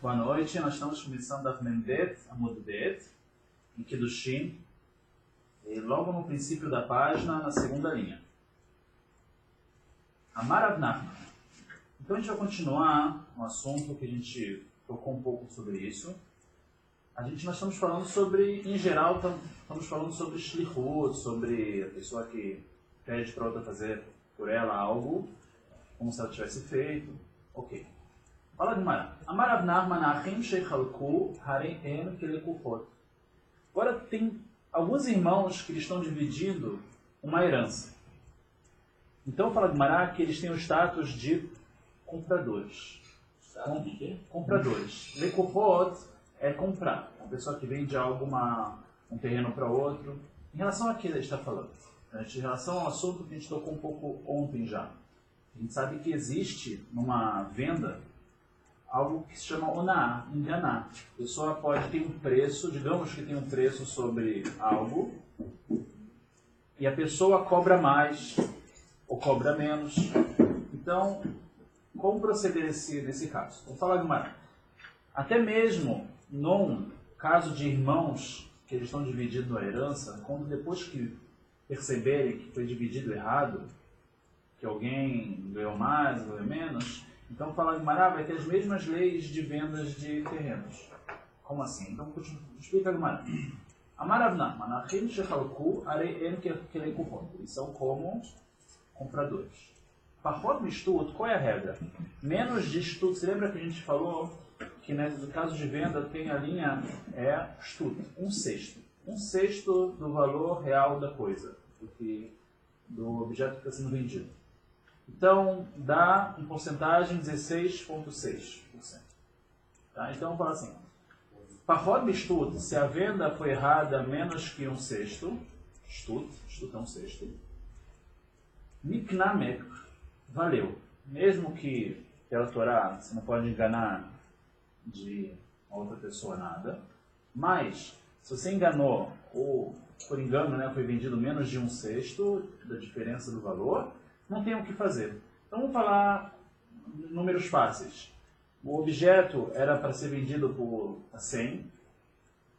Boa noite, nós estamos começando a Mendet, Amud Bet, em Kiddushin, e logo no princípio da página, na segunda linha. Amar Rav Nachman. Então a gente vai continuar um assunto que a gente tocou um pouco sobre isso. Nós estamos falando sobre, em geral, estamos falando sobre shlichut, sobre a pessoa que pede para outra fazer por ela algo, como se ela tivesse feito. Ok. Fala de Mara. Amar Rav Nachman achim shechalku harei em kelekufot. Agora tem alguns irmãos que estão dividindo uma herança. Então fala de Mara que eles têm o status de compradores. Compradores. Lekufot é comprar. Uma pessoa que vende algo, um terreno para outro. Em relação a que ele está falando? Em relação ao assunto que a gente tocou um pouco ontem já. A gente sabe que existe numa venda algo que se chama oná, enganar. A pessoa pode ter um preço, digamos que tem um preço sobre algo, e a pessoa cobra mais ou cobra menos. Então, como proceder nesse caso? Vou falar de uma. Até mesmo num caso de irmãos que eles estão dividindo a herança, quando depois que perceberem que foi dividido errado, que alguém ganhou mais, ganhou menos, então falar de Mará vai ter as mesmas leis de vendas de terrenos. Como assim? Então explica de Mará. Amar Rav Nachman, achim shechalku harei en kelekufot. Eles são como compradores. Pachot mistut, qual é a regra? Menos de stut. Você lembra que a gente falou que no caso de venda tem a linha stut, um sexto. Um sexto do valor real da coisa, do objeto que está sendo vendido. Então, dá em porcentagem 16,6%. Tá? Então, vamos falar assim. Pachot mistut, se a venda foi errada menos que um sexto, stut é um sexto, niknamek, valeu. Mesmo que pela Torá você não pode enganar de outra pessoa nada, mas se você enganou ou por engano foi vendido menos de um sexto da diferença do valor, não tem o que fazer. Então vamos falar números fáceis. O objeto era para ser vendido por 100,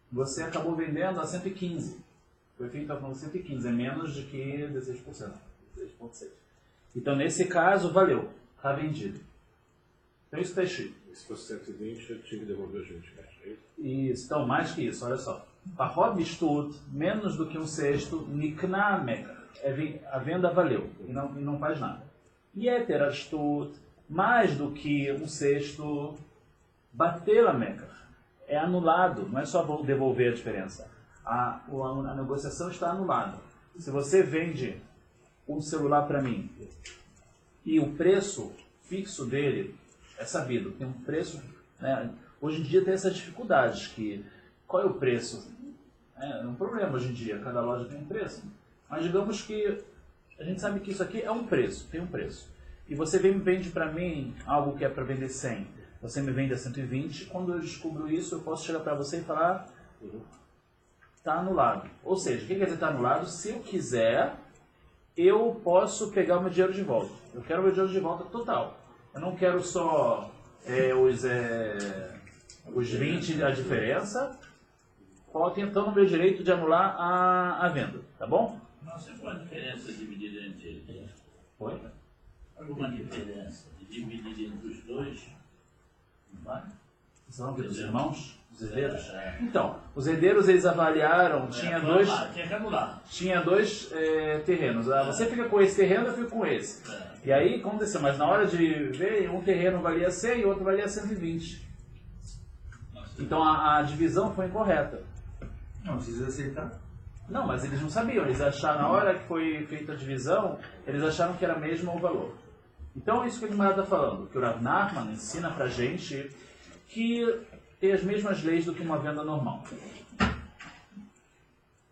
você acabou vendendo a 115. Foi feito a 115, é menos de que 16%. 16,6%. Então nesse caso, valeu, está vendido. Então isso está escrito. Se fosse 120, eu tinha que devolver os 20 reais. Isso, então mais que isso, olha só. Pachot mistut, menos do que um sexto, nikna meka. A venda valeu e não faz nada. Yeter astut, mais do que um sexto, batela meka. É anulado, não é só devolver a diferença. A negociação está anulada. Se você vende um celular para mim e o preço fixo dele é sabido, tem um preço, né? Hoje em dia tem essas dificuldades, qual é o preço? É um problema hoje em dia, cada loja tem um preço. Mas digamos que a gente sabe que isso aqui é um preço, tem um preço. E você vende para mim algo que é para vender 100, você me vende a 120, quando eu descubro isso eu posso chegar para você e falar, está anulado. Ou seja, o que quer dizer está anulado? Se eu quiser, eu posso pegar o meu dinheiro de volta. Eu quero o meu dinheiro de volta total. Eu não quero só os 20 a diferença, falta então o meu direito de anular a venda, tá bom? Não, sempre uma diferença dividida entre eles. Oi? Alguma diferença de dividir entre os dois? Não vai? São os irmãos? Os herdeiros? Então, os herdeiros eles avaliaram, tinha dois terrenos. Você fica com esse terreno, eu fico com esse. E aí, como aconteceu? Mas na hora de ver, um terreno valia 100 e o outro valia 120. Então a divisão foi incorreta. Não precisa aceitar. Não, mas eles não sabiam. Eles acharam, na hora que foi feita a divisão, eles acharam que era mesmo o valor. Então é isso que o Guimarães está falando, que o Rav Nachman ensina pra gente que tem as mesmas leis do que uma venda normal.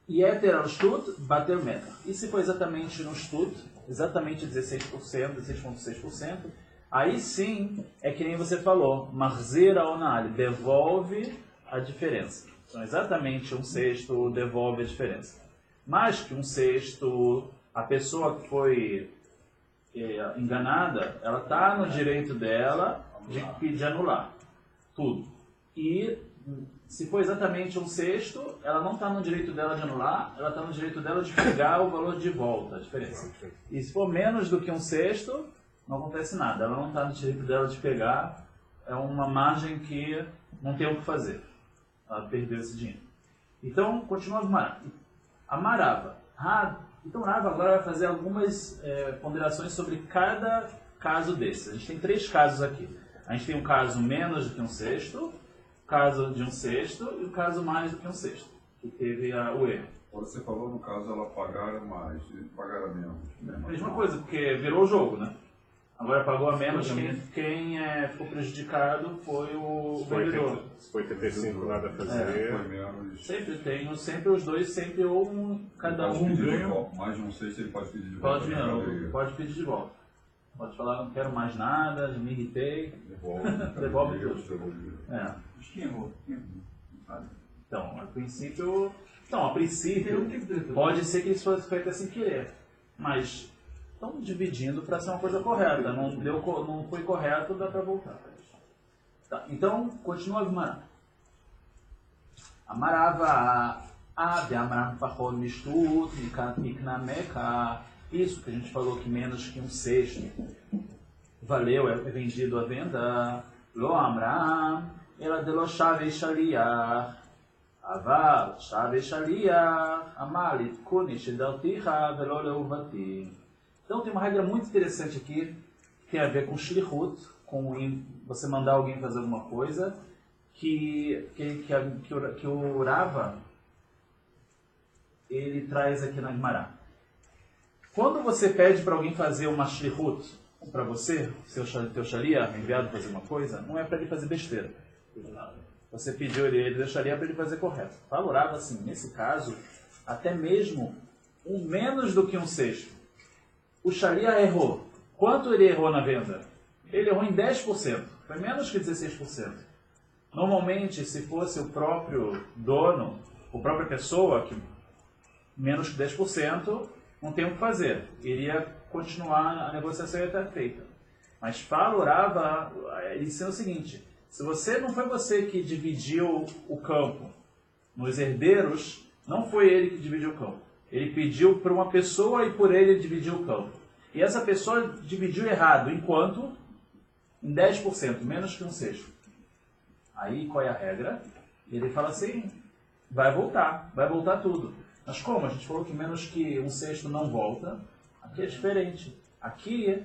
Yeter al stut, bater meta. E se for exatamente no stut, exatamente 16%, 16,6%, aí sim é que nem você falou, marzera onali, devolve a diferença. Então exatamente um sexto devolve a diferença. Mais que um sexto, a pessoa que foi enganada, ela está no direito dela de anular tudo. E se for exatamente um sexto, ela não está no direito dela de anular, ela está no direito dela de pegar o valor de volta, a diferença. E se for menos do que um sexto, não acontece nada, ela não está no direito dela de pegar, é uma margem que não tem o que fazer, ela perdeu esse dinheiro. Então, continua a Marava. Então, Rava agora vai fazer algumas ponderações sobre cada caso desses. A gente tem 3 casos aqui. A gente tem um caso menos do que um sexto, o caso de um sexto e o caso mais do que um sexto, que teve o erro. Você falou no caso ela pagar mais e pagar menos. Mesma coisa, porque virou o jogo, né? Agora pagou a menos, quem ficou prejudicado foi o vendedor. Se for 85, nada a fazer. Foi menos. Sempre os dois, sempre ou cada um ganha. Mais de um sexto ele pode pedir de Pode, volta. pode pedir de volta. Pode falar, não quero mais nada, me irritei. Devolve tudo. Mas quem errou? Então, a princípio, pode ser que isso foi feito sem querer, mas estão dividindo para ser uma coisa correta. Não foi correto, dá para voltar. Tá, então, continua a Gemara. Amarava de Amram Pachon Mishtut, Miknameka. Isso que a gente falou que menos que um sexto valeu, é vendido à venda. Lo Amram, ela de lo Shave Shaliach. Aval, Shave Shaliach, Amalit, Kunish, Daltiha, Velo Leuvati. Então tem uma regra muito interessante aqui, que tem a ver com Shlichut, com você mandar alguém fazer alguma coisa, que o Rava, ele traz aqui na Gemara. Quando você pede para alguém fazer uma Shlichut, para você, teu Shaliach, enviado fazer uma coisa, não é para ele fazer besteira. Você pediu ele deixaria para ele fazer correto. Valorava assim, nesse caso, até mesmo menos do que um sexto. O Shaliach errou. Quanto ele errou na venda? Ele errou em 10%. Foi menos que 16%. Normalmente, se fosse o próprio dono, a própria pessoa, que menos que 10%, não tem o que fazer. Iria continuar, a negociação ia estar feita. Mas valorava, ele ensina o seguinte: se não foi você que dividiu o campo nos herdeiros, não foi ele que dividiu o campo. Ele pediu para uma pessoa e por ele dividiu o campo. E essa pessoa dividiu errado, enquanto em 10%, menos que um sexto. Aí qual é a regra? Ele fala assim, vai voltar tudo. Mas como? A gente falou que menos que um sexto não volta. Aqui é diferente. Aqui,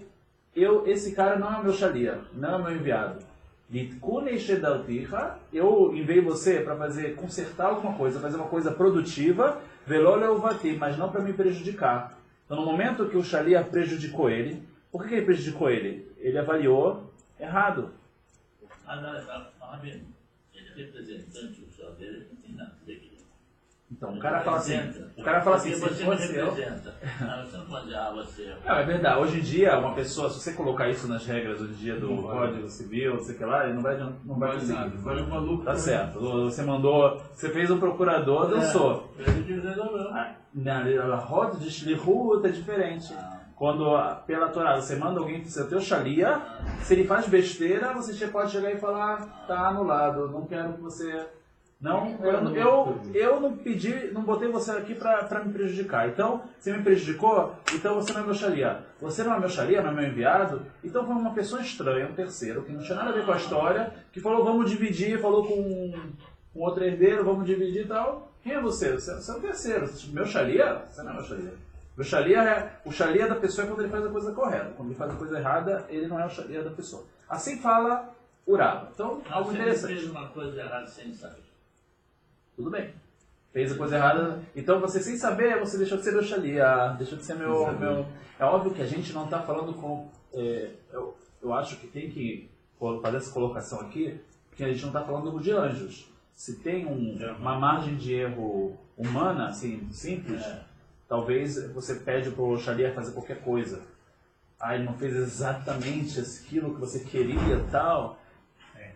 esse cara não é meu Shaliach, não é meu enviado. Eu enviei você para consertar alguma coisa, fazer uma coisa produtiva, mas não para me prejudicar. Então, no momento que o Shaliach prejudicou ele, por que ele prejudicou ele? Ele avaliou errado. Ele é representante do seu dele, não tem nada daqui. Então, o cara fala assim, você me representa. Você não pode você. Não, é verdade. Hoje em dia, uma pessoa, se você colocar isso nas regras hoje em dia do Código Civil, não sei o que lá, ele não vai conseguir. Vale um maluco. Tá certo. Você fez um procurador, dançou. Na roda de Shlichut é diferente. Quando, pela Torá, você manda alguém para o teu Shaliach, se ele faz besteira, você pode chegar e falar, tá anulado, não quero que você... Não, eu não pedi, não botei você aqui para me prejudicar. Então, você me prejudicou, então você não é meu Shaliach. Você não é meu Shaliach, não é meu enviado. Então foi uma pessoa estranha, um terceiro, que não tinha nada a ver com a história, que falou, vamos dividir, falou com um outro herdeiro, vamos dividir e tal. Quem é você? Você é um terceiro. Meu Shaliach? Você não é meu Shaliach. O Shaliach da pessoa é quando ele faz a coisa correta. Quando ele faz a coisa errada, ele não é o Shaliach da pessoa. Assim fala o Rava. Então, algo interessante. Você fez uma coisa errada sem saber. Tudo bem. Fez a coisa errada. Então você sem saber, você deixou de ser meu Shaliach, deixou de ser meu... É óbvio que a gente não está falando com... eu acho que tem que fazer essa colocação aqui, porque a gente não está falando de anjos. Se tem uma margem de erro humana, assim, simples, talvez você pede para o Shaliach fazer qualquer coisa. Ele não fez exatamente aquilo que você queria e tal...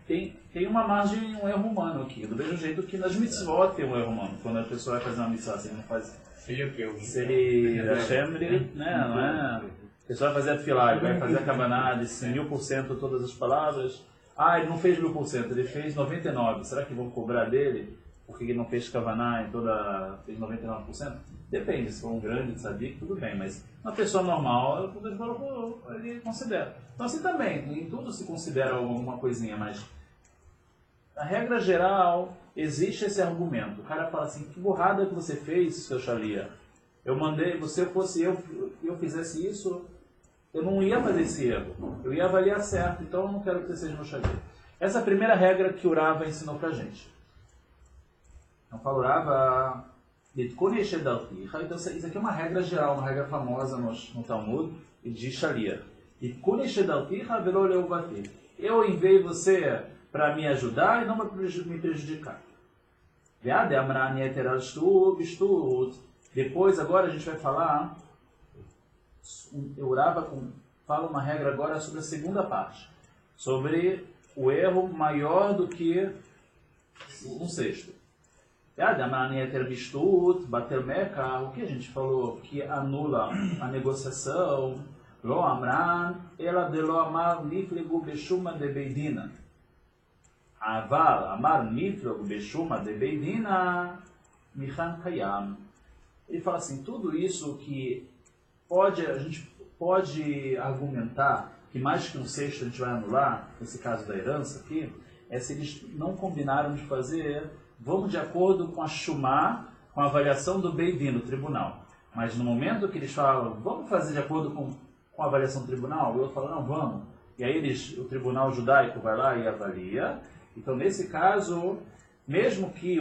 Tem uma margem, um erro humano aqui. Do mesmo jeito que nas mitzvot tem um erro humano. Quando a pessoa vai fazer uma mitzvah, assim, não faz... Se ele... né, não é... A pessoa vai fazer a tefilá, vai fazer a kabaná de 1000% todas as palavras. Ah, ele não fez 1000%, ele fez 99%. Será que vão cobrar dele porque ele não fez Kavaná e fez 99%? Depende, se for um grande tzadik, tudo bem, mas uma pessoa normal, ele considera. Então assim também, em tudo se considera alguma coisinha, mas na regra geral, existe esse argumento. O cara fala assim, que burrada que você fez, seu Shalia. Eu mandei, se fosse eu fizesse isso, eu não ia fazer esse erro. Eu ia avaliar certo, então eu não quero que você seja meu Shalia. Essa é a primeira regra que o Rava ensinou pra gente. Então fala o Rava, então isso aqui é uma regra geral, uma regra famosa no Talmud, de Shalia. Eu enviei você para me ajudar e não para me prejudicar. Depois, agora a gente vai falar, o Rava fala uma regra agora sobre a segunda parte, sobre o erro maior do que um sexto. O que a gente falou que anula a negociação? Lo amran, ela de lo amar niflegu beshuma de beidina. Aval amar niflegu beshuma de beidina, michan kayam. Ele fala assim, tudo isso que a gente pode argumentar que mais que um sexto a gente vai anular, nesse caso da herança aqui, é se eles não combinaram de fazer, vamos de acordo com a Shumá, com a avaliação do Beidin, do tribunal. Mas no momento que eles falam, vamos fazer de acordo com a avaliação do tribunal, o outro fala, não, vamos. E aí o tribunal judaico vai lá e avalia. Então, nesse caso, mesmo que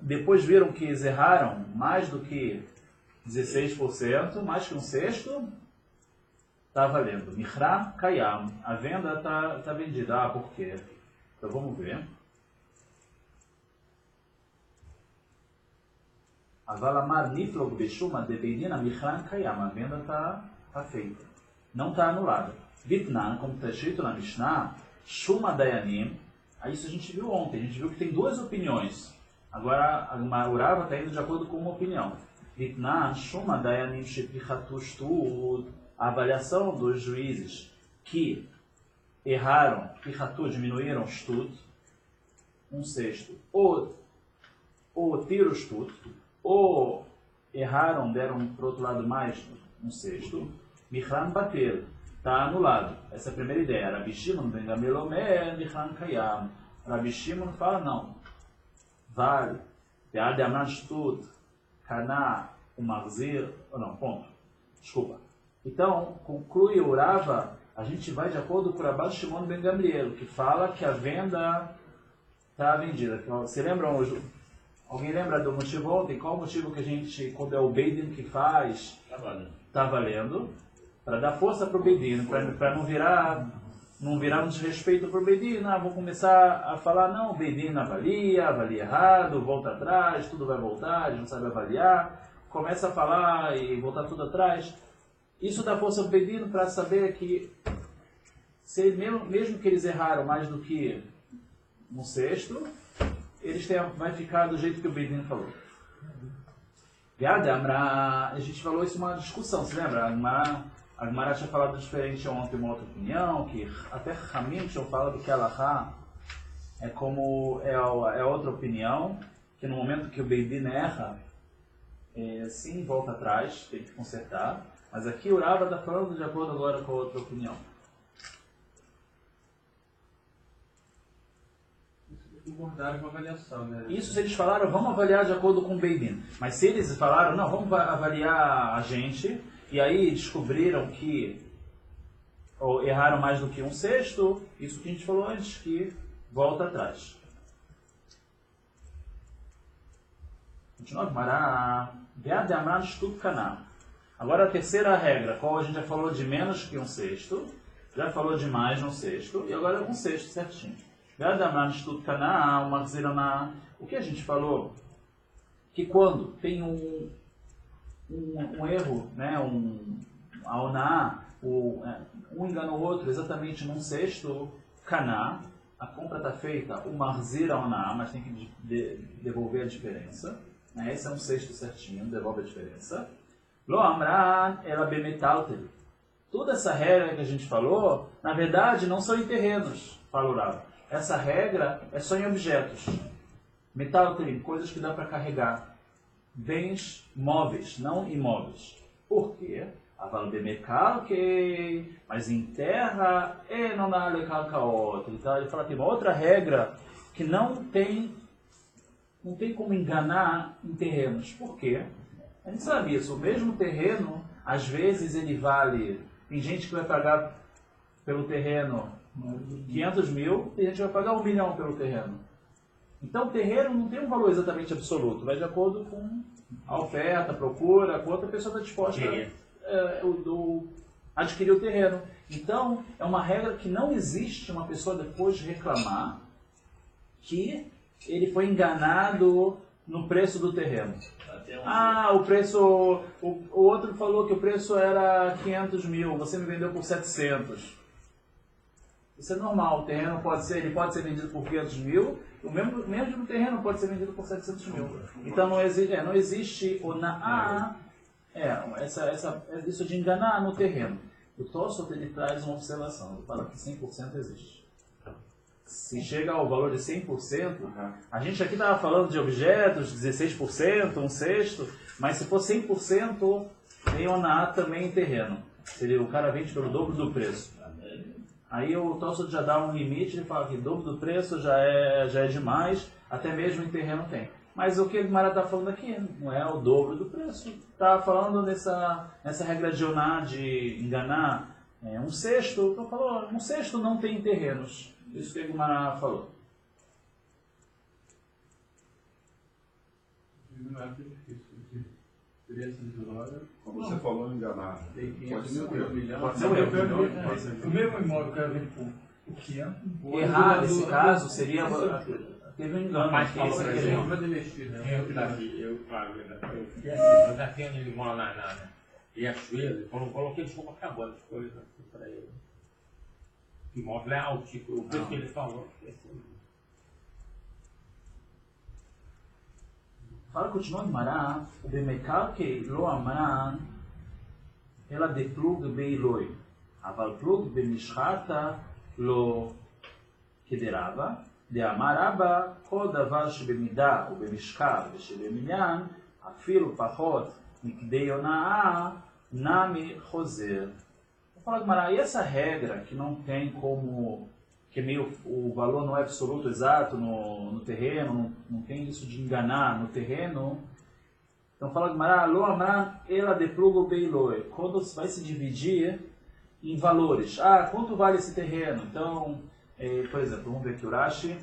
depois viram que eles erraram mais do que 16%, mais que um sexto, está valendo. Mihra Kayam, a venda está vendida. Ah, por quê? Então vamos ver. Avalamar Niflog Beshuma de Beidina Mihra Kayam, a venda está feita. Não está anulada. Vitnan, como está escrito na Mishnah, Shuma Dayanim, isso a gente viu ontem, a gente viu que tem duas opiniões. Agora o Rava está indo de acordo com uma opinião. Vitnan, Shuma Dayanim Shepichatu Shtud, a avaliação dos juízes que erraram, Pichatu, diminuíram Shtud, um sexto, ou tiro Shtud, ou erraram, deram para o outro lado mais um sexto, Mihran bater, está anulado. Essa é a primeira ideia. Rabi Shimon ben Gamliel omer, Mihran kayam. Rabi Shimon fala, não. Vale. Tead amran shtut, kana, umarzir, não, ponto. Desculpa. Então, conclui o Rava, a gente vai de acordo com o Rabi Shimon ben Gamliel, que fala que a venda está vendida. Você lembra hoje? Alguém lembra do motivo ontem? Qual o motivo que a gente, quando é o Beidin que faz, está valendo? Para dar força para o Beidin, para não virar um desrespeito para o Beidin. Vou começar a falar, não, o Beidin avalia errado, volta atrás, tudo vai voltar, a gente não sabe avaliar. Começa a falar e voltar tudo atrás. Isso dá força para o Beidin para saber que, mesmo que eles erraram mais do que um sexto, vai ficar do jeito que o Beidin falou. A gente falou isso numa discussão, você lembra? A Gemara tinha falado diferente ontem, uma outra opinião, que até Hamim tinham falado que Alahá é outra opinião, que no momento que o Beidin erra, sim, volta atrás, tem que consertar. Mas aqui o Rava está falando de acordo agora com a outra opinião. Concordaram com a avaliação, né? Isso se eles falaram, vamos avaliar de acordo com o Beidin. Mas se eles falaram, não, vamos avaliar a gente, e aí descobriram que erraram mais do que um sexto, isso que a gente falou antes, que volta atrás. Continua a Gemara. Agora a terceira regra, qual a gente já falou de menos que um sexto, já falou de mais de um sexto, e agora um sexto certinho. O que a gente falou? Que quando tem um erro, né, a oná, um engana o outro exatamente num sexto, kaná, a compra está feita, o marzir a oná, mas tem que devolver a diferença. Né, esse é um sexto certinho, devolve a diferença. Lo amran ela bemetaltel. Toda essa regra que a gente falou, na verdade, não são em terrenos, fala o Rava. essa regra é só em objetos. Metal trim, coisas que dá para carregar. Bens móveis, não imóveis. Por quê? Mas em terra, não dá outra. Então ele fala que tem uma outra regra que não tem como enganar em terrenos. Por quê? A gente sabe isso. O mesmo terreno, às vezes ele vale... Tem gente que vai pagar pelo terreno 500 mil, e a gente vai pagar 1 milhão pelo terreno. Então o terreno não tem um valor exatamente absoluto, vai de acordo com a oferta, a procura, quanto a pessoa está disposta a adquirir o terreno. Então é uma regra que não existe uma pessoa depois reclamar que ele foi enganado no preço do terreno. O preço, o outro falou que o preço era 500 mil, você me vendeu por 700. Isso é normal, o terreno pode ser vendido por 500 mil, o mesmo terreno pode ser vendido por 700 mil. Então não existe o isso de enganar no terreno. O Tosfot ele traz uma observação, ele fala que 100% existe. Se chega ao valor de 100%, a gente aqui estava falando de objetos, 16%, 1/6, mas se for 100%, tem oná também em terreno. O cara vende pelo dobro do preço. Aí o Tosfot já dá um limite, ele fala que o dobro do preço já é demais, até mesmo em terreno tem. Mas o que o Mara está falando aqui não é o dobro do preço. Está falando nessa regra de oná, de enganar 1/6, então falou, 1/6 não tem terrenos. Isso que o Gumara falou. Não é difícil. Como você falou, enganar. Pode ser um erro. Pode ser um erro. O mesmo imóvel que eu vendo por 500. Errar nesse caso seria... Teve um engano. Mas falou pra gente. Eu já tenho ele mora na Riachuelo, quando coloquei desculpa acabando as coisas para ele. O imóvel é alto, o preço que ele falou. Fala, continua em Mará, o Bemekal que lo amran, ela de plug beiloi, aval plug bemishchata lo kederava, de amaraba, kol davar shebemidah, ובמשקל ושבמניין, אפילו פחות מכדי הונאה, nami choser. Fala, Gumara, e essa regra que não tem como, que meio o valor não é absoluto exato no terreno, não tem isso de enganar no terreno. Então fala, Gumara, lo amran ela de plugo beiloi, quando vai se dividir em valores. Quanto vale esse terreno? Então, por exemplo, vamos ver aqui o Rashi.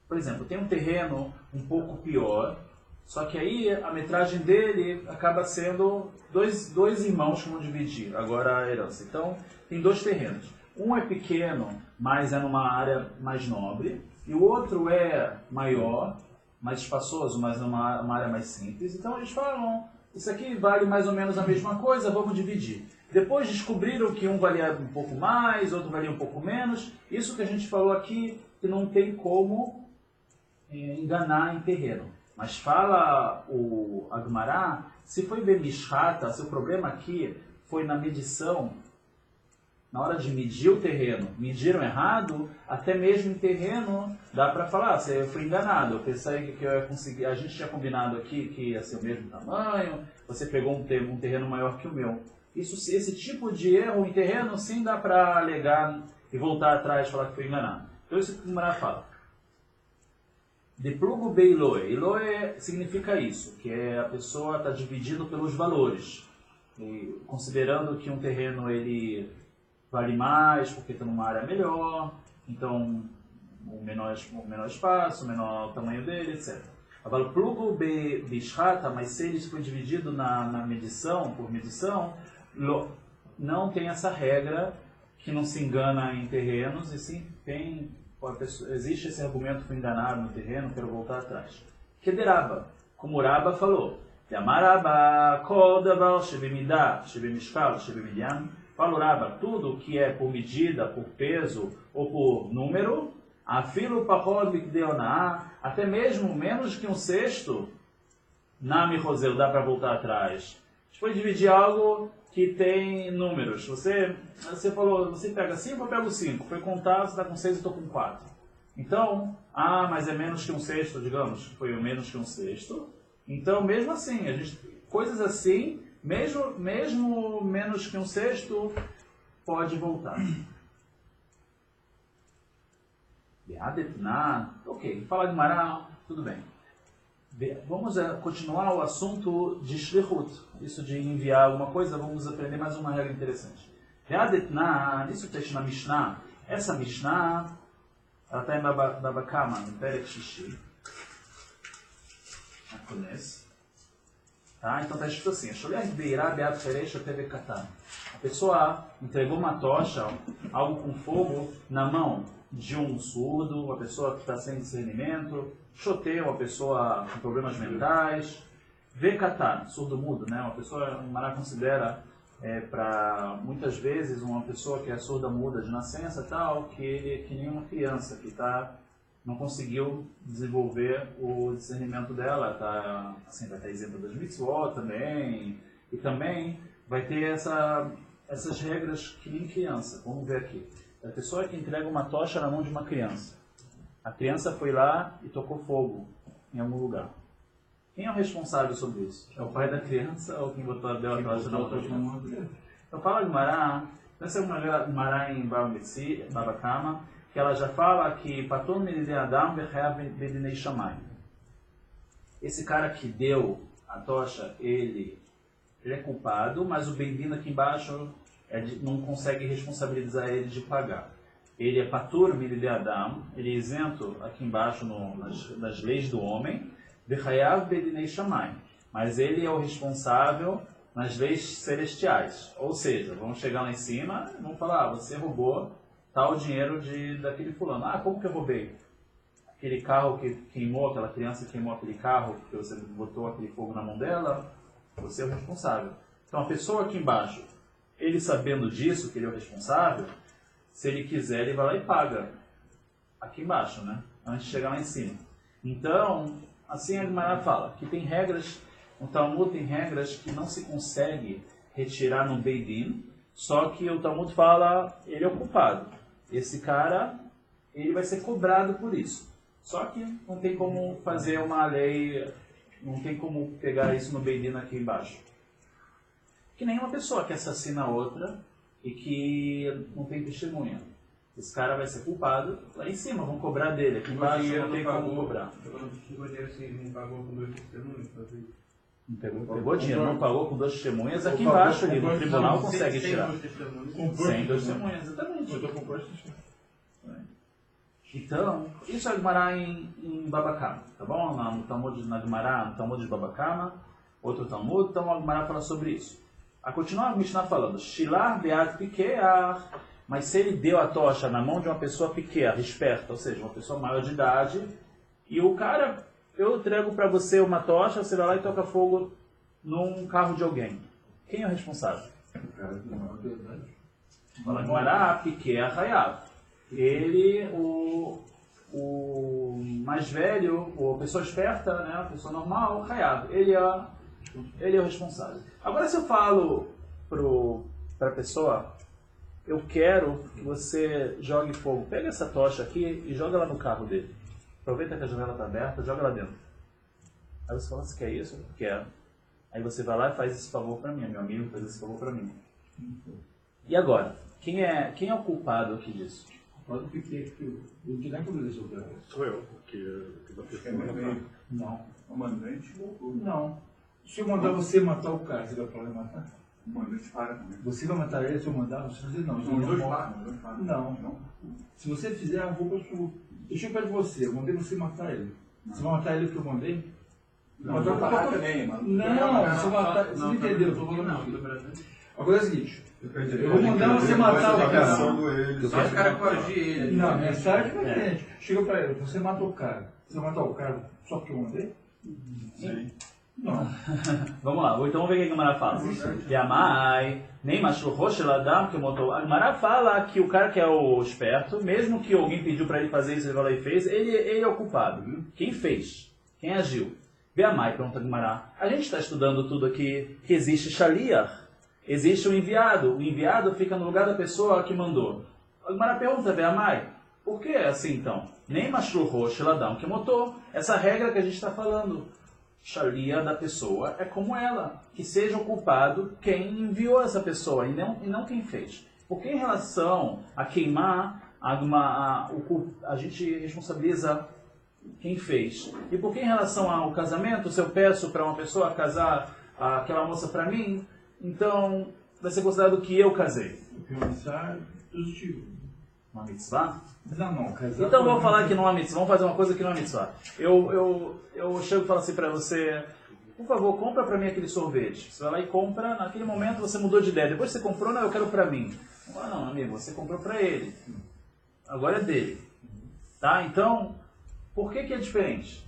Por exemplo, tem um terreno um pouco pior, só que aí a metragem dele acaba sendo dois irmãos que vão dividir agora a herança. Então, tem 2 terrenos. Um é pequeno, mas é numa área mais nobre, e o outro é maior, mais espaçoso, mas numa área mais simples. Então, eles falam, isso aqui vale mais ou menos a mesma coisa, vamos dividir. Depois descobriram que um valia um pouco mais, outro valia um pouco menos. Isso que a gente falou aqui, que não tem como enganar em terreno. Mas fala o Agmará, se foi bemishchata, se o problema aqui foi na medição, na hora de medir o terreno, mediram errado, até mesmo em terreno dá para falar, você foi enganado, eu pensei que eu ia conseguir, a gente tinha combinado aqui que ia ser o mesmo tamanho, você pegou um terreno maior que o meu. Esse tipo de erro em terreno sim dá para alegar e voltar atrás e falar que foi enganado. Então isso que o Gumara fala. De plugo beiloi. Eloi significa isso, que a pessoa está dividindo pelos valores. E considerando que um terreno ele vale mais porque está numa área melhor, então o menor espaço, o menor tamanho dele, etc. Agora, plugo bishchata, mas se ele foi dividido na medição, por medição, não tem essa regra que não se engana em terrenos, e sim tem... Existe esse argumento que foi enganado no terreno, quero voltar atrás. Kederaba, como o Raba falou, Yamaraba, kol davar shebemidah, shebemishkal, shebemilyan. Fala o Raba, tudo que é por medida, por peso ou por número, afilo pachod mikdei oná, até mesmo menos que 1/6, nami rosel, dá para voltar atrás. A gente foi dividir algo que tem números. Você falou, você pega 5, eu pego 5. Foi contar, você está com 6 e estou com 4. Então, mas é menos que um sexto, digamos. Foi menos que um sexto. Então, mesmo assim, coisas assim, mesmo menos que um sexto, pode voltar. Ok, fala de Mará, tudo bem. Vamos continuar o assunto de Shlichut, isso de enviar alguma coisa, vamos aprender mais uma regra interessante. Isso que está na Mishnah, essa Mishnah, ela está em Baba Kama, no Perek Shishi. Tá? Então está escrito assim, a pessoa entregou uma tocha, algo com fogo, na mão de um surdo, uma pessoa que está sem discernimento, choteio, uma pessoa com problemas mentais, vekatan, surdo-mudo, né? Uma pessoa, o Mará considera, para muitas vezes, uma pessoa que é surda-muda de nascença, tal, que nem uma criança, que não conseguiu desenvolver o discernimento dela, vai ter exemplo das mitzvot também, e também vai ter essas regras que nem criança. Vamos ver aqui. A pessoa que entrega uma tocha na mão de uma criança. A criança foi lá e tocou fogo em algum lugar. Quem é o responsável sobre isso? É o pai da criança ou quem botou a tocha na outra criança? Então fala de Mará, essa é uma Mará em Baba Kama, que ela já fala que Patur Milidei Adam Bechayav Bedinei Shamayim. Esse cara que deu a tocha, ele é culpado, mas o Beidin aqui embaixo não consegue responsabilizar ele de pagar. Ele é Patur Milidei Adam, ele é isento aqui embaixo nas leis do homem, Bechayav Bedinei Shamayim, mas ele é o responsável nas leis celestiais. Ou seja, vamos chegar lá em cima e vamos falar, você roubou tal dinheiro daquele fulano. Como que eu roubei? Aquele carro que queimou, aquela criança que queimou aquele carro, que você botou aquele fogo na mão dela, você é o responsável. Então a pessoa aqui embaixo, ele sabendo disso, que ele é o responsável, se ele quiser, ele vai lá e paga. Aqui embaixo, né? Antes de chegar lá em cima. Então, assim a Gemara fala, que tem regras, no Talmud tem regras que não se consegue retirar no Beidin, só que o Talmud fala, ele é o culpado. Esse cara, ele vai ser cobrado por isso. Só que não tem como fazer uma lei, não tem como pegar isso no Beidin aqui embaixo. Que nem uma pessoa que assassina outra e que não tem testemunha. Esse cara vai ser culpado lá em cima, vão cobrar dele. Aqui embaixo não tem como cobrar. Não pagou com 2 testemunhos? Pegou dinheiro, não pagou com 2 testemunhas. Aqui embaixo, ali no tribunal, consegue tirar. Sem 2 testemunhas, exatamente. Eu estou com 2 testemunhas. Então, isso é Gemara em Baba Kama, tá bom? No Talmud na Gemara, no Talmud de Baba Kama, outro Talmud, então a Gemara fala sobre isso. A continuar a Mishnah falando, Shilar beat pikear, mas se ele deu a tocha na mão de uma pessoa pequena, esperta, ou seja, uma pessoa maior de idade, e o cara, eu entrego para você uma tocha, você vai lá e toca fogo num carro de alguém. Quem é o responsável? Fala Gemara, pikear hayav. Ele, o mais velho, ou a pessoa esperta, né, a pessoa normal, hayav. Ele é o responsável. Agora, se eu falo para a pessoa, eu quero que você jogue fogo, pega essa tocha aqui e joga lá no carro dele. Aproveita que a janela está aberta, joga lá dentro. Aí você fala, você quer isso? Eu quero. Aí você vai lá e faz esse favor para mim, meu amigo faz esse favor para mim. E agora? Quem é o culpado aqui disso? Pode o que nem como deixou para Sou eu, que Não. O mandante Não. Se eu mandar você matar o cara, você vai poder matar? o mandante para também. Você vai matar ele se eu mandar? Você vai dizer não. Os dois param. Não. Se você fizer a roupa sua, deixa eu pedir você, eu mandei você matar ele. Você vai matar ele que eu mandei? Não, eu parar também, mano. Não, você vai matar. Você não entendeu? Eu tô falando não. A coisa é a seguinte. Eu vou mandar você matar o cara. Só os caras coagir ele. Não, a mensagem é diferente. Chega pra ele, você mata o cara. Você vai matar o cara só porque eu mandei? Sim. Não. Vamos lá, então vamos ver o que a Gemara fala. Yamai, nem machu rocheladam que motou. A Gemara fala que o cara que é o esperto, mesmo que alguém pediu para ele fazer isso, ele vai lá e fez, ele é o culpado. Quem fez? Quem agiu? Yamai, pergunta a Gemara. A gente está estudando tudo aqui que existe shaliach. existe o enviado fica no lugar da pessoa que mandou. A Gemara pergunta, Beamai, por que é assim então? Nem Mashluho, Sheladam, que motor. Essa regra que a gente está falando, Shalia da pessoa é como ela, que seja o culpado quem enviou essa pessoa e não quem fez. Porque em relação a queimar, a gente responsabiliza quem fez. E porque em relação ao casamento, se eu peço para uma pessoa casar aquela moça para mim, então vai ser considerado que eu casei. Positivo. Uma mitzvah? Não, casar. Então vamos falar que não é mitzvah, vamos fazer uma coisa que não é mitzvah. Eu chego e falo assim para você, por favor, compra para mim aquele sorvete. Você vai lá e compra, naquele momento você mudou de ideia. Depois você comprou, não, eu quero para mim. Não, amigo, você comprou para ele. Agora é dele. Tá? Então, por que é diferente?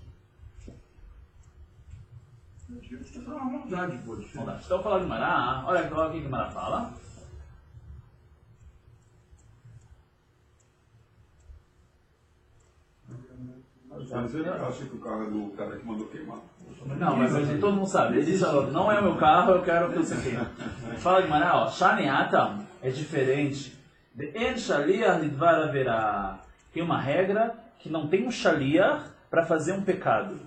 Está falando uma maldade, pô. Então vou falar de Mará. Olha o que Mará fala. Eu achei que o carro é do cara que mandou queimar. Não, mas todo mundo sabe. Ele diz, não é o meu carro, eu quero que você tenha. Fala de Mará, Shaniatam é diferente. En Shaliach lidvar haverá. Tem uma regra que não tem um Shaliach para fazer um pecado.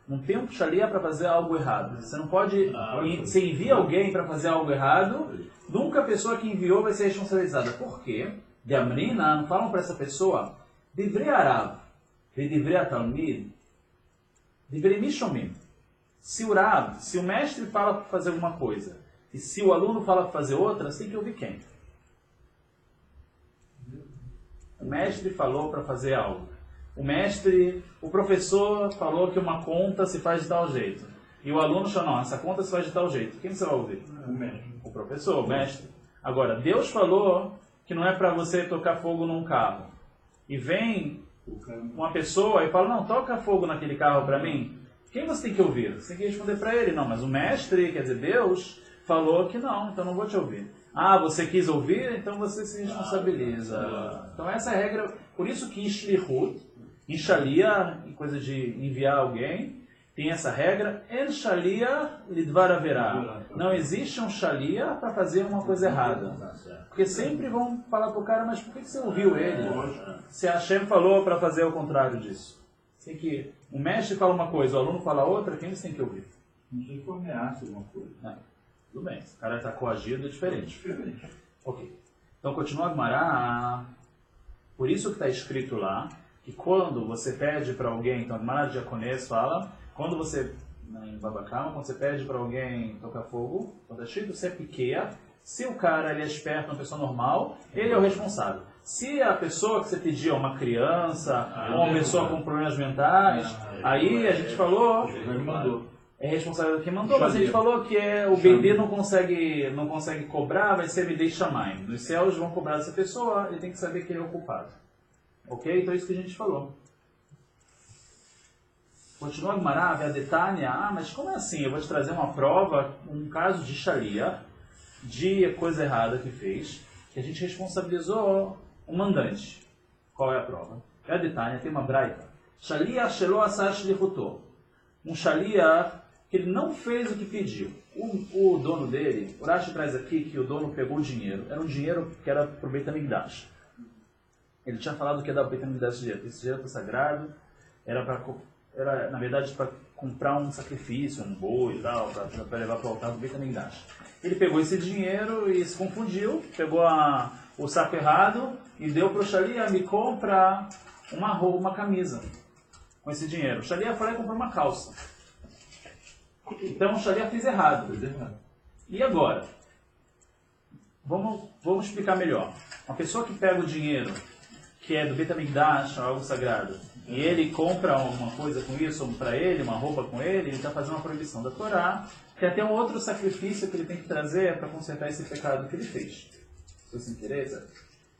Não tem um Shaliach para fazer algo errado. Você não pode... Você envia alguém para fazer algo errado, nunca a pessoa que enviou vai ser responsabilizada. Por quê? De Amrina, não falam para essa pessoa, Divrei Arav, Divrei Talmid, Divrei Mishomim. Se o Rav, se o mestre fala para fazer alguma coisa, e se o aluno fala para fazer outra, você tem que ouvir quem? O mestre falou para fazer algo. O professor falou que uma conta se faz de tal jeito. E o aluno falou, não, essa conta se faz de tal jeito. Quem você vai ouvir? O mestre. O professor, o mestre. Agora, Deus falou que não é para você tocar fogo num carro. E vem uma pessoa e fala, não, toca fogo naquele carro para mim. Quem você tem que ouvir? Você tem que responder para ele. Não, mas o mestre, quer dizer, Deus, falou que não, então não vou te ouvir. Ah, você quis ouvir, então você se responsabiliza. Então essa é a regra. Por isso que Ishlihut, em Shalia, em coisa de enviar alguém, tem essa regra. En Shalia lidvar haverá. Não existe um Shalia para fazer uma coisa errada. Porque sempre vão falar para o cara, mas por que você ouviu ele? Se a Hashem falou para fazer o contrário disso. Tem que, o mestre fala uma coisa, o aluno fala outra, quem você tem que ouvir? Não sei se for ameaça alguma coisa. Tudo bem, se o cara está coagido, é diferente. Ok. Então continua a Gemara. Por isso que está escrito lá, que quando você pede para alguém, então a Gemara de japonês fala, quando você, em Babacama, quando você pede para alguém tocar fogo, quando está escrito você piqueia, se o cara ele é esperto, uma pessoa normal, ele é o responsável. Se a pessoa que você pediu é uma criança, ou uma pessoa com problemas mentais, aí a gente falou... É responsável quem mandou, mas a gente falou que o bebê não consegue cobrar, vai ser Midei Shamayim. Nos céus vão cobrar dessa pessoa, ele tem que saber que ele é o culpado. Ok? Então é isso que a gente falou. Continua a Gemara, a Detânia, mas como é assim? Eu vou te trazer uma prova, um caso de Shalia, de coisa errada que fez, que a gente responsabilizou o mandante. Qual é a prova? A Detânia tem uma braita. Shalia shelo asar shlichuto. Um Shalia que ele não fez o que pediu. O dono dele, o Rashi traz aqui que o dono pegou o dinheiro. Era um dinheiro que era para o Beit HaMikdash. Ele tinha falado que ia dar para o Beit HaMikdash esse dinheiro. Esse dinheiro está sagrado. Era na verdade, para comprar um sacrifício, um boi e tal, para levar para o altar do Beit HaMikdash. Ele pegou esse dinheiro e se confundiu, pegou o saco errado e deu para o Shalia, me compra uma roupa, uma camisa com esse dinheiro. O Shalia foi lá e comprou uma calça. Então o Shalia fez errado. E agora? Vamos explicar melhor. Uma pessoa que pega o dinheiro, que é do Beit HaMikdash, algo sagrado, e ele compra alguma coisa com isso, para ele, uma roupa com ele está fazendo uma proibição da Torá, que até um outro sacrifício que ele tem que trazer para consertar esse pecado que ele fez. Se você interessa?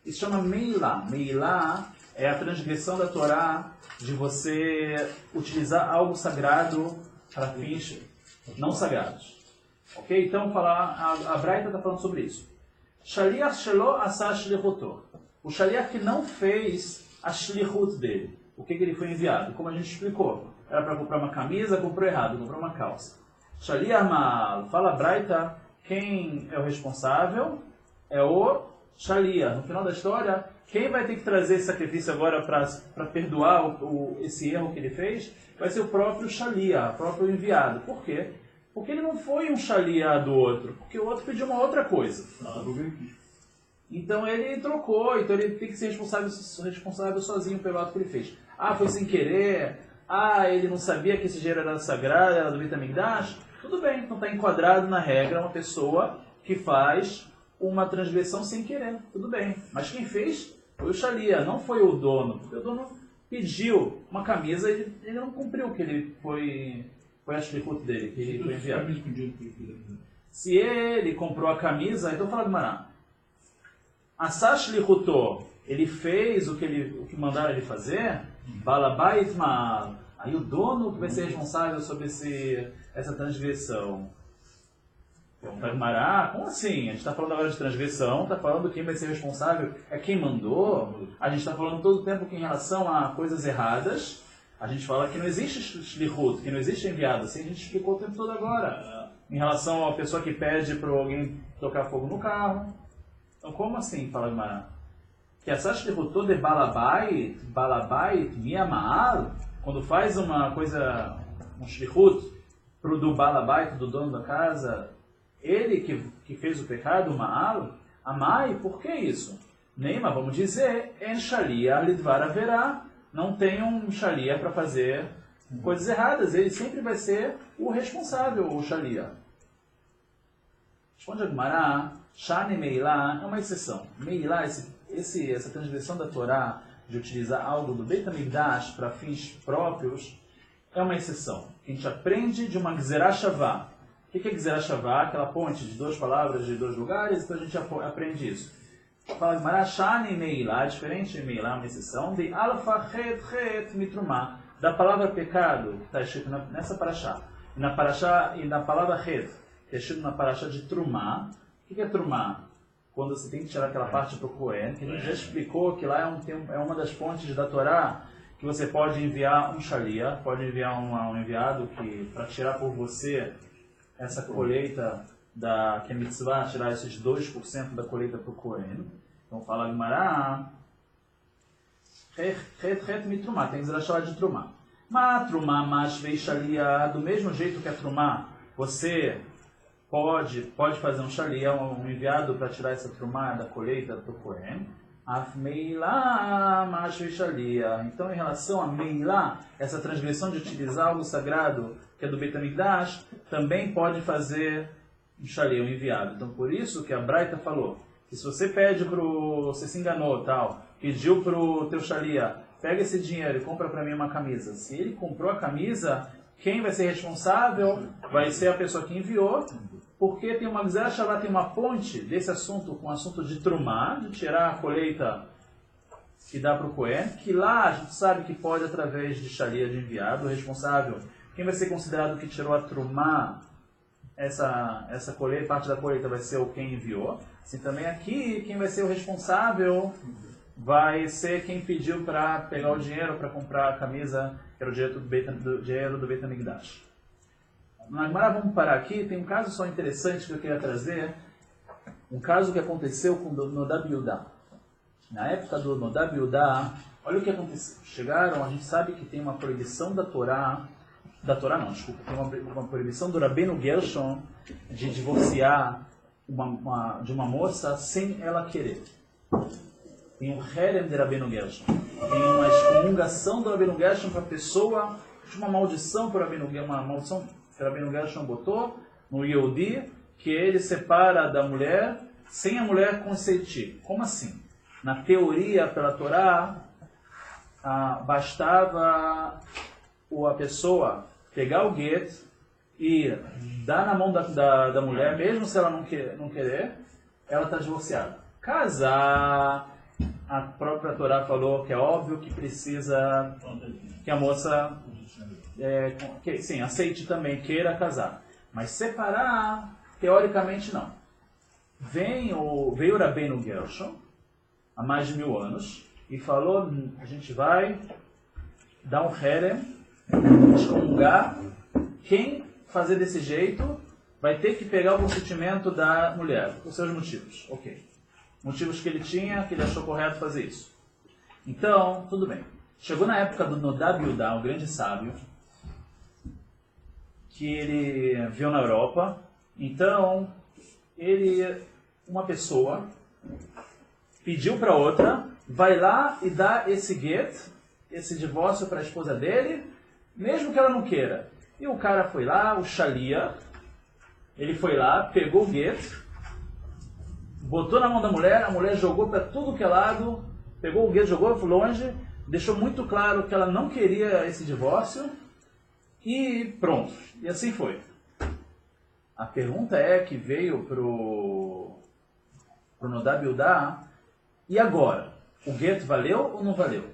Isso chama Meilá. Meilá é a transgressão da Torá de você utilizar algo sagrado para fins não sagrados. Ok? Então a Braita está falando sobre isso. Shaliach shelo asa shlichuto. O Shaliach que não fez a shlichut dele. O que ele foi enviado? Como a gente explicou. Era para comprar uma camisa, comprou errado, comprou uma calça. Shaliach mal. Fala a Braita quem é o responsável? É o Shalia. No final da história, quem vai ter que trazer esse sacrifício agora para perdoar esse erro que ele fez? Vai ser o próprio Shalia, o próprio enviado. Por quê? Porque ele não foi um Shalia do outro, porque o outro pediu uma outra coisa. Então ele trocou, então ele tem que ser responsável sozinho pelo ato que ele fez. Ah, foi sem querer. Ah, ele não sabia que esse dinheiro era sagrado, era do Beit HaMikdash. Tudo bem, então está enquadrado na regra uma pessoa que faz uma transgressão sem querer. Tudo bem. Mas quem fez foi o Shalia, não foi o dono. Porque o dono pediu uma camisa e ele não cumpriu o que ele foi a shlichut dele, que ele foi enviado. Se ele comprou a camisa, então fala de Mará. Asa shlichuto, ele fez o que mandaram ele fazer, balabait ma'al. Aí o dono que vai ser responsável sobre essa transgressão. Então, Mará, como assim? A gente está falando agora de transgressão, está falando quem vai ser responsável é quem mandou. A gente está falando todo o tempo que em relação a coisas erradas, a gente fala que não existe shlichut, que não existe enviado. Assim a gente explicou o tempo todo agora. Em relação à pessoa que pede para alguém tocar fogo no carro. Então, como assim, fala Mará? Que essa shlichuto de balabait mi'ama'al, quando faz uma coisa, um shlichut do balabait, do dono da casa, ele que fez o pecado, ma'al, amai, por que isso? Neima, vamos dizer, en shalia lidvar haverá, não tem um shalia para fazer coisas erradas, ele sempre vai ser o responsável, o shalia. Responde a Gemara, shani meilá é uma exceção. Meilá, essa transgressão da Torá de utilizar algo do Beit HaMikdash para fins próprios, é uma exceção. A gente aprende de uma Gzerah Shavá. O que é Gzerah Shavá? Aquela ponte de duas palavras de dois lugares, então a gente aprende isso. Fala Gemara, shani meilá, diferente de meilá, uma exceção, de alfa het mitrumá, da palavra pecado, que está escrito nessa paraxá. E na palavra het, que é escrito na paraxá de trumá. O que é trumá? Quando você tem que tirar aquela parte para o Cohen, que a gente já explicou que lá é uma das fontes da Torá, que você pode enviar um shalia, pode enviar um enviado para tirar por você essa colheita, que é mitzvah, tirar esses 2% da colheita para o Cohen. Então fala Gemara, het mitrumá, tem que ser de trumá. Mas trumá, mas vei shalia, do mesmo jeito que a trumá, você pode fazer um shalia, um enviado para tirar essa trumá da colheita para o Cohen. Af meilá, mas vei shalia. Então em relação a meilá, essa transgressão de utilizar algo sagrado, que é do Beit HaMikdash, também pode fazer um shalia, um enviado. Então por isso que a Braita falou, que se você você se enganou, pediu para o teu shalia, pega esse dinheiro e compra para mim uma camisa. Se ele comprou a camisa, quem vai ser responsável vai ser a pessoa que enviou, porque tem uma Gzerah Shavá, tem uma ponte desse assunto com o assunto de trumá, de tirar a colheita que dá para o Cohen, que lá a gente sabe que pode através de shalia, de enviado, o responsável. Quem vai ser considerado que tirou a trumá, essa colheita, parte da colheita vai ser quem enviou. Assim também aqui, quem vai ser o responsável vai ser quem pediu para pegar o dinheiro para comprar a camisa, que era o dinheiro do Beit HaMikdash. Na Gemara, vamos parar aqui, tem um caso só interessante que eu queria trazer, um caso que aconteceu com o Nodab Yudá. Na época do Nodab Yudá, olha o que aconteceu. Chegaram, a gente sabe que tem uma proibição da Torá tem uma proibição do Rabbeinu Gershon de divorciar de uma moça sem ela querer. Tem um herem de Rabbeinu Gershon. Tem uma excomungação do Rabbeinu Gershon para a pessoa, uma maldição para uma maldição que o Rabbeinu Gershon botou no Yehudi, que ele separa da mulher sem a mulher consentir. Como assim? Na teoria, pela Torá, bastava a pessoa pegar o get e dar na mão da mulher, mesmo se ela não querer, ela está divorciada. Casar, a própria Torá falou que é óbvio que precisa que a moça aceite também, queira casar. Mas separar, teoricamente não. Veio o Rabbeinu Gershon, há mais de 1000 anos, e falou, a gente vai dar um herem, excomungar, quem fazer desse jeito vai ter que pegar o consentimento da mulher, por seus motivos. Ok. Motivos que ele tinha, que ele achou correto fazer isso. Então, tudo bem. Chegou na época do Nodab Yudá, o grande sábio, que ele viu na Europa. Então, uma pessoa pediu para outra, vai lá e dá esse get, esse divórcio para a esposa dele, mesmo que ela não queira. E o cara foi lá, o Shalia, ele foi lá, pegou o get, botou na mão da mulher, a mulher jogou para tudo que é lado, pegou o get, jogou longe, deixou muito claro que ela não queria esse divórcio e pronto. E assim foi. A pergunta que veio pro Nodab Yudá, e agora? O get valeu ou não valeu?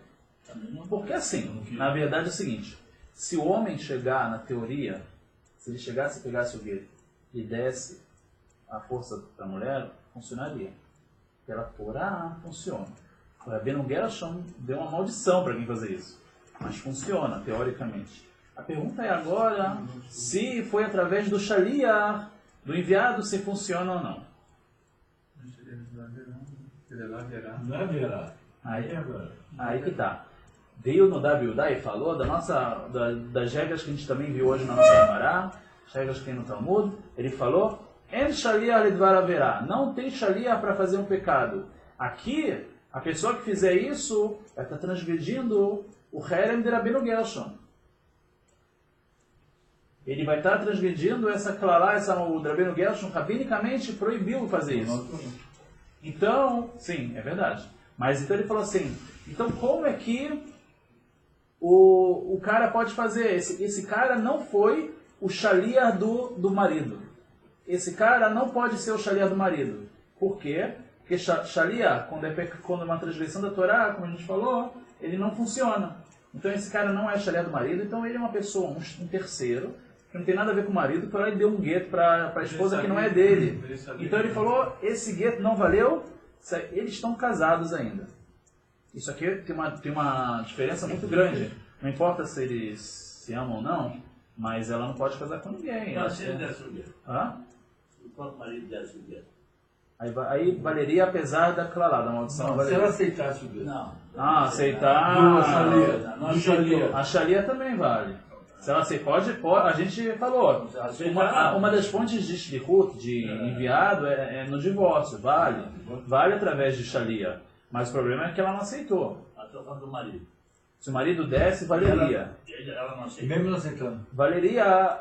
Porque assim, na verdade é o seguinte, se o homem chegar na teoria, se ele chegasse e pegasse o get e desse a força para a mulher, funcionaria. Pela Torá, funciona. O Rabbeinu Gershom deu uma maldição para quem fazer isso. Mas funciona, teoricamente. A pergunta é agora se foi através do Shaliach, do enviado, se funciona ou não. Aí que tá. Veio no Yudá e falou das regras que a gente também viu hoje na nossa Gemara, as regras que tem no Talmud. Ele falou, En Shaliach Lidvar Averá, não tem Shaliach para fazer um pecado. Aqui, a pessoa que fizer isso vai estar transgredindo o Herem de Rabbeinu Gershom. Ele vai estar transgredindo essa Klalá, o Rabbeinu Gershom rabinicamente proibiu fazer isso. Então, sim, é verdade. Mas então ele falou assim, então como é que o cara pode fazer? Esse cara não foi o Shaliach do marido. Esse cara não pode ser o Shaliach do marido. Por quê? Porque Shaliach, quando é uma transgressão da Torá, como a gente falou, ele não funciona. Então esse cara não é Shaliach do marido, então ele é uma pessoa, um terceiro, que não tem nada a ver com o marido, que ele deu um gueto para a esposa que não é dele. Então ele falou, esse gueto não valeu, eles estão casados ainda. Isso aqui tem uma diferença muito grande. Não importa se eles se amam ou não, mas ela não pode casar com ninguém. Não, se ele desse o gueto. O próprio marido desse o gueto. Aí valeria apesar da Klalá, da maldição. Não, se ela aceitasse o gueto. Não. Aceitar... Do Shalia. A Shalia também vale. Se ela pode, a gente falou. Uma das fontes de Shlichut, de enviado, é no divórcio. Vale através de Shalia. Mas o problema é que ela não aceitou. Ela está falando do marido. Se o marido desse, valeria. Ela não aceitou. Mesmo não aceitando. Valeria,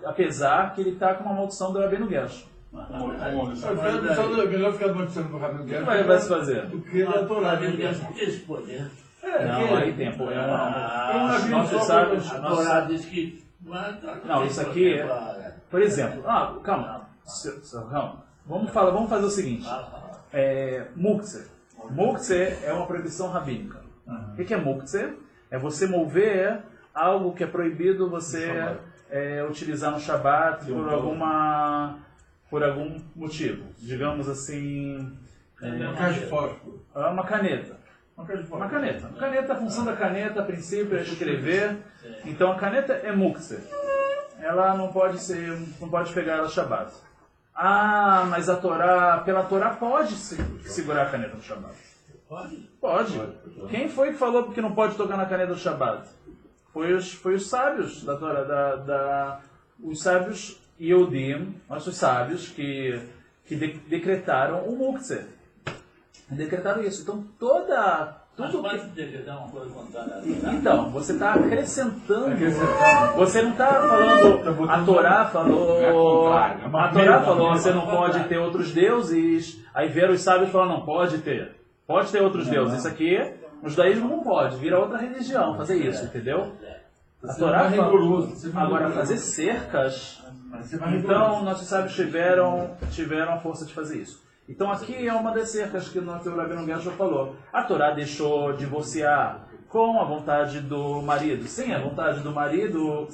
apesar que ele está com uma maldição do Rabbeinu Gershom. Melhor ficar maldição do Rabbeinu Gershom. O que vai se fazer? Do que da Torá. Por que esse poder? Não, aí tem. Nossos sábios. A Torá diz que... Não, isso aqui por exemplo... Calma. Vamos fazer o seguinte. Muktzeh. Muktzeh é uma proibição rabínica. O que é Muktzeh? É você mover algo que é proibido você utilizar no Shabat por algum motivo. Digamos assim... Uma caneta. Uma caneta, a função da caneta, a princípio, é escrever. Então a caneta é Muktzeh. Ela não pode pegar ela Shabat. Mas pela Torá pode segurar a caneta no Shabat. Pode. Quem foi que falou que não pode tocar na caneta do Shabat? Foi os sábios da Torá, os sábios Yehudim, nossos sábios que decretaram o Muktzeh. Decretaram isso. Então tudo pode decretar uma coisa contrária. Então, você está acrescentando. Você não está falando. A Torá falou. A Torá falou você não pode ter outros deuses. Aí vieram os sábios e falaram, não, pode ter. Pode ter outros deuses. Isso aqui, no judaísmo não pode. Vira outra religião fazer isso, entendeu? A Torá falou. Agora, fazer cercas. Então, nossos sábios tiveram a força de fazer isso. Então aqui é uma das cercas que o Rabbeinu Gershom falou. A Torá deixou divorciar com a vontade do marido, sem a vontade do marido,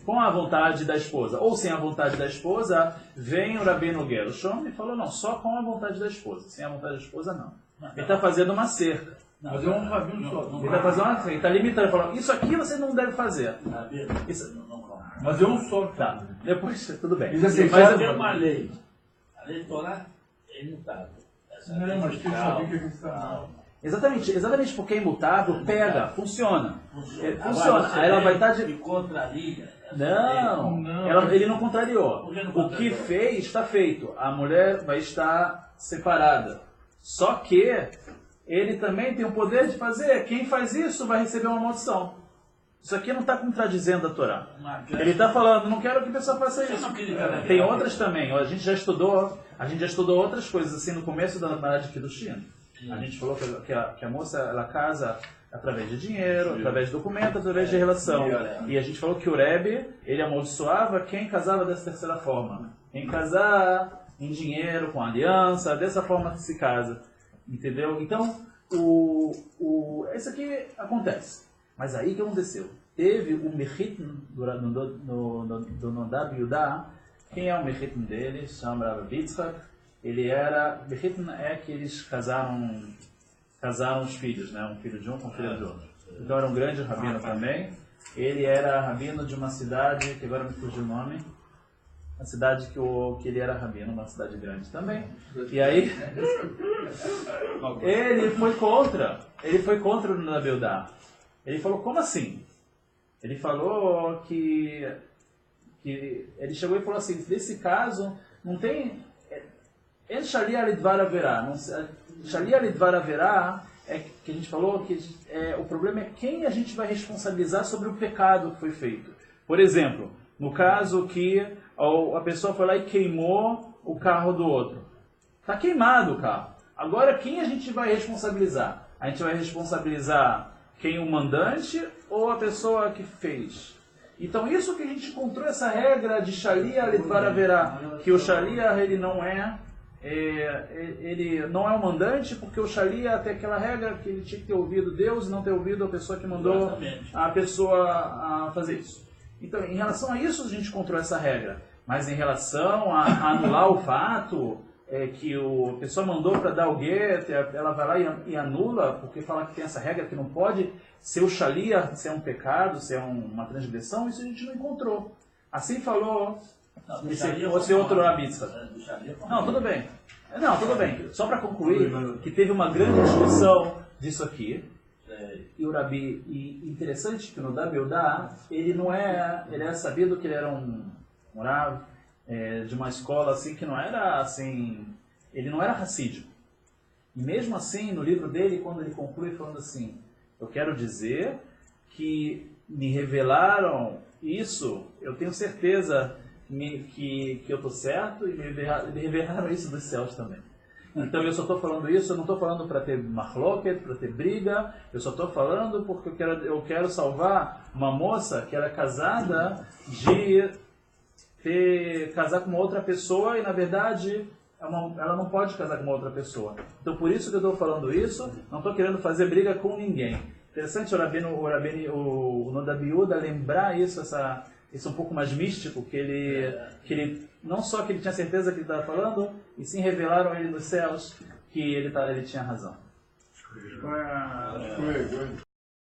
com a vontade da esposa, ou sem a vontade da esposa, vem o Rabbeinu Gershom e falou, não, só com a vontade da esposa, sem a vontade da esposa não. Ele está fazendo uma cerca. Fazer um rabino só. Ele está fazendo uma cerca, ele está limitando, ele falou, isso aqui você não deve fazer. Não. Mas é um só. Tá, depois, tudo bem. Eles Mas aceitaram. Tem uma lei. A lei de Torá é imutável. Essa Não, lei mas tem que fiscal, saber que a gente tá- tal. exatamente porque é imutável, pega, funciona. Agora, Funciona. você Aí ela vê vai estar de... que contraria. essa Não, Não. ele não contrariou. Por que não O que contrariou? fez, está feito. A mulher vai estar separada. Só que ele também tem o poder de fazer. Quem faz isso vai receber uma maldição. Isso aqui não está contradizendo a Torá. Ele está falando, não quero que a pessoa faça Eu isso. não queria que Tem outras também. A gente já estudou outras coisas assim no começo da Mará de Kiddushin. A gente falou que a moça ela casa através de dinheiro, através de documento, através de relação. E a gente falou que o Rebbe, ele amaldiçoava quem casava dessa terceira forma. Quem casar em dinheiro, com aliança, dessa forma que se casa. Entendeu? Então, isso aqui acontece. Mas aí o que aconteceu? Teve o Mechitin do Nodab Yudá. Quem é o Mechitin dele? Chama Rav Yitzchak. Ele era... Mechitin é que eles casaram os filhos, né? Um filho de um com um filho de outro. Então era um grande rabino também. Ele era rabino de uma cidade, que agora me fugiu o nome. Uma cidade que ele era rabino, uma cidade grande também. E aí, ele foi contra o Nodab Yudá. Ele falou, como assim? Ele falou que ele chegou e falou assim, nesse caso, não tem... El Shalia Lidvar Averá. Shalia Lidvar Averá é que a gente falou que o problema é quem a gente vai responsabilizar sobre o pecado que foi feito. Por exemplo, no caso que a pessoa foi lá e queimou o carro do outro. Está queimado o carro. Agora, quem a gente vai responsabilizar? A gente vai responsabilizar quem o mandante ou a pessoa que fez? Então, isso que a gente encontrou, essa regra de Shalia Lidvar Averá, que o Shalia ele não é o mandante, porque o Shalia tem aquela regra que ele tinha que ter ouvido Deus e não ter ouvido a pessoa que mandou Exatamente. a pessoa a fazer isso. Então, em relação a isso, a gente encontrou essa regra. Mas em relação a anular o fato que a pessoa mandou para dar o get, ela vai lá e anula, porque fala que tem essa regra que não pode ser o Shalia, se é um pecado, se é uma transgressão, isso a gente não encontrou. Assim falou esse outro Rabitza. Não, tudo bem. Não, tudo bem. Só para concluir, que teve uma grande discussão disso aqui. E o Rabi, interessante que no Nodab Yudá, ele é sabido que ele era um Rav de uma escola assim que não era assim, ele não era racídico. E mesmo assim, no livro dele, quando ele conclui falando assim, eu quero dizer que me revelaram isso, eu tenho certeza que eu estou certo, e me revelaram isso dos céus também. Então eu só estou falando isso, eu não estou falando para ter machloket, para ter briga, eu só estou falando porque eu quero salvar uma moça que era casada casar com uma outra pessoa e na verdade ela não pode casar com uma outra pessoa. Então por isso que eu estou falando isso, não estou querendo fazer briga com ninguém. Interessante o Nodab Yudá lembrar isso um pouco mais místico, que ele não só que ele tinha certeza que ele estava falando, e sim revelaram ele nos céus que ele tinha razão. Foi.